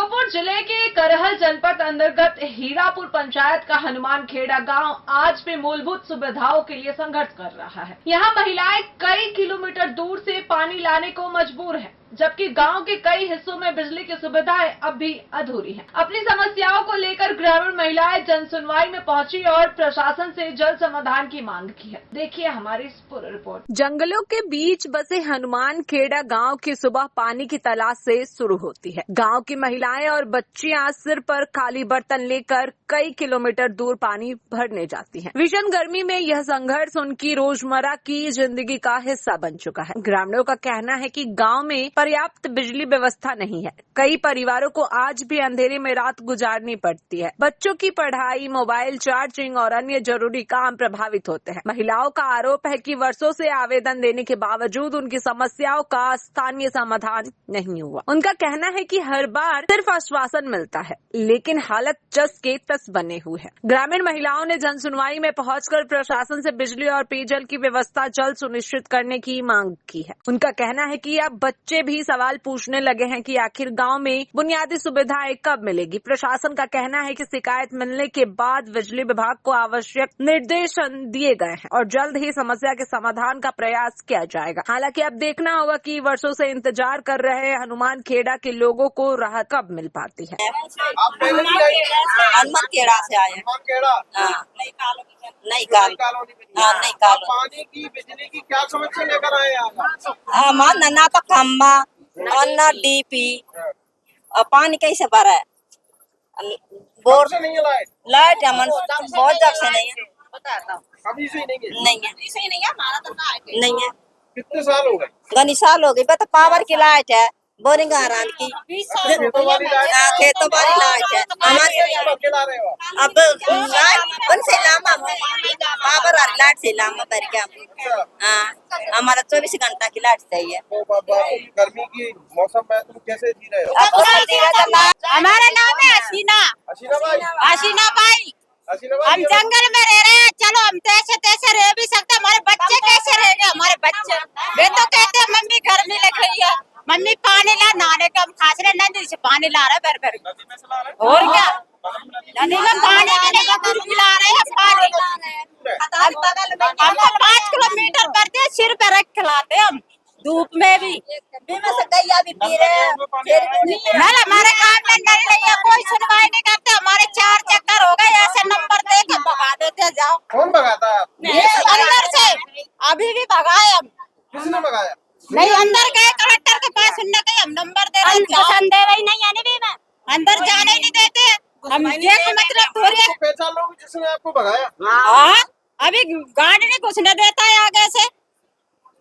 श्योपुर जिले के करहल जनपद अंतर्गत हीरापुर पंचायत का हनुमान खेड़ा गांव आज भी मूलभूत सुविधाओं के लिए संघर्ष कर रहा है। यहाँ महिलाएं कई किलोमीटर दूर से पानी लाने को मजबूर हैं, जबकि गांव के कई हिस्सों में बिजली की सुविधाएं अब भी अधूरी हैं। अपनी समस्याओं को लेकर ग्रामीण महिलाएं जन सुनवाई में पहुंची और प्रशासन से जल्द समाधान की मांग की है। देखिए हमारी इस पूरी रिपोर्ट। जंगलों के बीच बसे हनुमान खेड़ा गांव की सुबह पानी की तलाश से शुरू होती है। गांव की महिलाएं और बच्चियां सिर पर खाली बर्तन लेकर कई किलोमीटर दूर पानी भरने जाती हैं। भीषण गर्मी में यह संघर्ष उनकी रोजमर्रा की जिंदगी का हिस्सा बन चुका है। ग्रामीणों का कहना है कि गांव में पर्याप्त बिजली व्यवस्था नहीं है। कई परिवारों को आज भी अंधेरे में रात गुजारनी पड़ती है। बच्चों की पढ़ाई, मोबाइल चार्जिंग और अन्य जरूरी काम प्रभावित होते हैं। महिलाओं का आरोप है कि वर्षों से आवेदन देने के बावजूद उनकी समस्याओं का स्थानीय समाधान नहीं हुआ। उनका कहना है कि हर बार सिर्फ आश्वासन मिलता है, लेकिन हालत जस के तस बने हुए है। ग्रामीण महिलाओं ने जन सुनवाई में पहुंचकर प्रशासन से बिजली और पेयजल की व्यवस्था जल्द सुनिश्चित करने की मांग की है। उनका कहना है कि अब बच्चे भी सवाल पूछने लगे हैं कि आखिर गांव में बुनियादी सुविधाएं कब मिलेगी। प्रशासन का कहना है कि शिकायत मिलने के बाद बिजली विभाग को आवश्यक निर्देश दिए गए हैं और जल्द ही समस्या के समाधान का प्रयास किया जाएगा। हालांकि अब देखना होगा कि वर्षों से इंतजार कर रहे हनुमान खेड़ा के लोगों को राहत कब मिल पाती है। हनुमान खेड़ा से आए हैं। नई कॉलोनी पानी की बिजली की क्या समस्या लेकर आए हैं? ना तो खम्बा और ना डीपी और पानी कैसे भरा है? बोर से नहीं है लाइट अमन बहुत जब से नहीं है। अभी से नहीं है। नहीं है। कितने साल हो गए? घनी साल हो गई। तो पावर की लाइट है, बोरिंग हरान की, खेतों वाली लाइट खेतों वाली लाइट है हमारी। खिला रहे हो अब उनसे लामा पावर वाली लाइट से लामा भर के हमारा 24 घंटा की लाइट चाहिए। गर्मी की मौसम में तुम कैसे जी रहे हो? हमारा नाम है हसीना भाई। हम जंगल में रह रहे हैं। चलो हम तैसे तैसे रह भी सकते, हमारे बच्चे कैसे रहेंगे? हमारे बच्चे वे तो कहते हैं मम्मी गर्मी लग रही है, मम्मी पानी ला, नहाने का हम खास रहे नदी से पानी ला रहे भर और क्या नदी में पानी ला रहे हैं पानी। हम तो 5 किलोमीटर करते हैं, सिर पे रख खिलाते हम धूप में भी गैया भी पी रहे हैं। नल हमारे काम में नल नहीं है, कोई सुनवाई नहीं करते। हमारे 4 चक्कर हो गए, ऐसे नंबर दे के भगा देते हैं। जाओ। कौन भगाता है? अंदर से अभी भी भगाए हम। किसने भगाया? नहीं अंदर गए कलेक्टर के पास, सुनने गए हम नंबर दे रहे ही नहीं आने भी मैं अंदर जाने ही नहीं देते हम। ये मतलब थोड़ी पहचान लोगे जिसने आपको भगाया? हाँ अभी गार्ड नहीं घुसने देता है आगे से।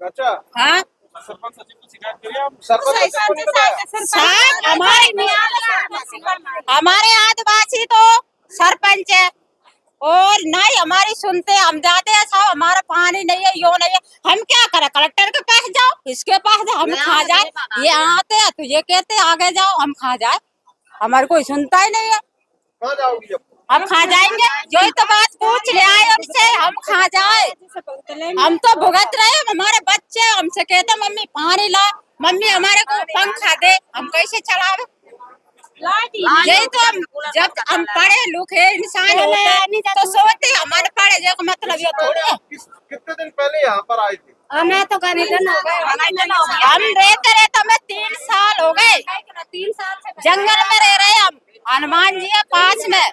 अच्छा हाँ सरपंच सचिव को शिकायत करिए आप। सरपंच सचिव को बताया? हमारे आदिवासी तो सरपंच है और ना ही हमारी सुनते। हम जाते हैं साहब हमारा पानी नहीं है, यो नहीं है, हम क्या करें? कलेक्टर के पास जाओ, इसके पास जाओ, हम खा जाए। ये आते हैं तो ये कहते हैं आगे जाओ, हम खा जाए। हमारे कोई सुनता ही नहीं है। कहाँ जाओगी अब? हम खा जाएंगे, जो तो बात पूछ ले आए उनसे, हम खा जाए। हम तो भुगत रहे हैं, हमारे बच्चे हमसे कहते मम्मी पानी ला, मम्मी हमारे को पंखा दे, हम कैसे चलावे? यही तो हम जब हम पढ़े लिखे इंसान होते हैं तो सोचते हमारे पढ़े जो मतलब ये थोड़ी है। कितने दिन पहले यहाँ पर आए थे? मैं तो हम रहते रहते हमें 3 साल हो गए। 3 साल से जंगल में रह रहे हम। हनुमान जी है पास में,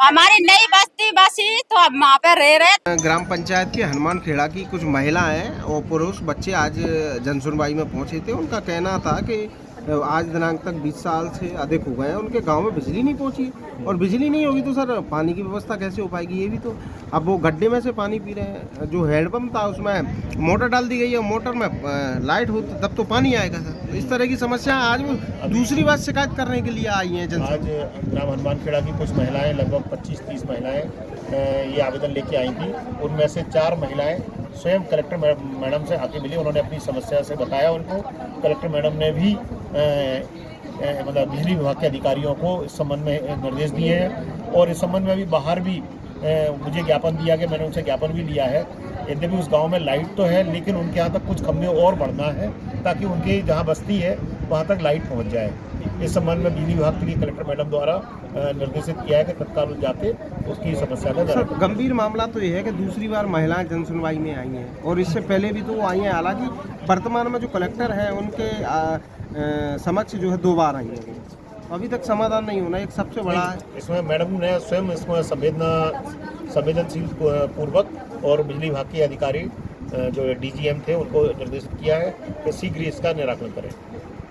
हमारी नई बस्ती बसी तो हम वहाँ पे रह रहे। ग्राम पंचायत के हनुमान खेड़ा की कुछ महिलाएं और पुरुष बच्चे आज जन सुनवाई में पहुंचे थे। उनका कहना था कि आज दिनांक तक 20 साल से अधिक हो गए हैं, उनके गांव में बिजली नहीं पहुंची और बिजली नहीं होगी तो सर पानी की व्यवस्था कैसे हो पाएगी? ये भी तो अब वो गड्ढे में से पानी पी रहे हैं। जो हैंडपम्प था उसमें मोटर डाल दी गई है, मोटर में लाइट हो तब तो पानी आएगा सर। तो इस तरह की समस्या आज वो दूसरी बार शिकायत करने के लिए आई हैं। आज ग्राम हनुमान खेड़ा की कुछ महिलाएं, लगभग 25-30 महिलाएं ये आवेदन लेके आई थी। उनमें से 4 महिलाएं स्वयं कलेक्टर मैडम से आके मिली। उन्होंने अपनी समस्या से बताया उनको। कलेक्टर मैडम ने भी मतलब बिजली विभाग के अधिकारियों को इस संबंध में निर्देश दिए हैं और इस संबंध में भी बाहर भी मुझे ज्ञापन दिया कि मैंने उनसे ज्ञापन भी लिया है। यद्यपि उस गांव में लाइट तो है लेकिन उनके यहाँ तक कुछ खंभे और बढ़ना है ताकि उनकी जहाँ बस्ती है वहाँ तक लाइट पहुँच जाए। इस संबंध में बिजली विभाग के लिए कलेक्टर मैडम द्वारा निर्देशित किया है कि तत्काल जाके उसकी समस्या का सर, गंभीर मामला तो ये है कि दूसरी बार महिलाएं जन सुनवाई में आई हैं और इससे पहले भी तो वो आई हैं। हालांकि वर्तमान में जो कलेक्टर हैं उनके समक्ष जो है 2 बार आई हैं, अभी तक समाधान नहीं होना एक सबसे बड़ा है। इसमें मैडम ने स्वयं इसमें संवेदनशील पूर्वक और बिजली विभाग के अधिकारी जो DGM थे उनको निर्देशित किया है कि शीघ्र इसका निराकरण करें।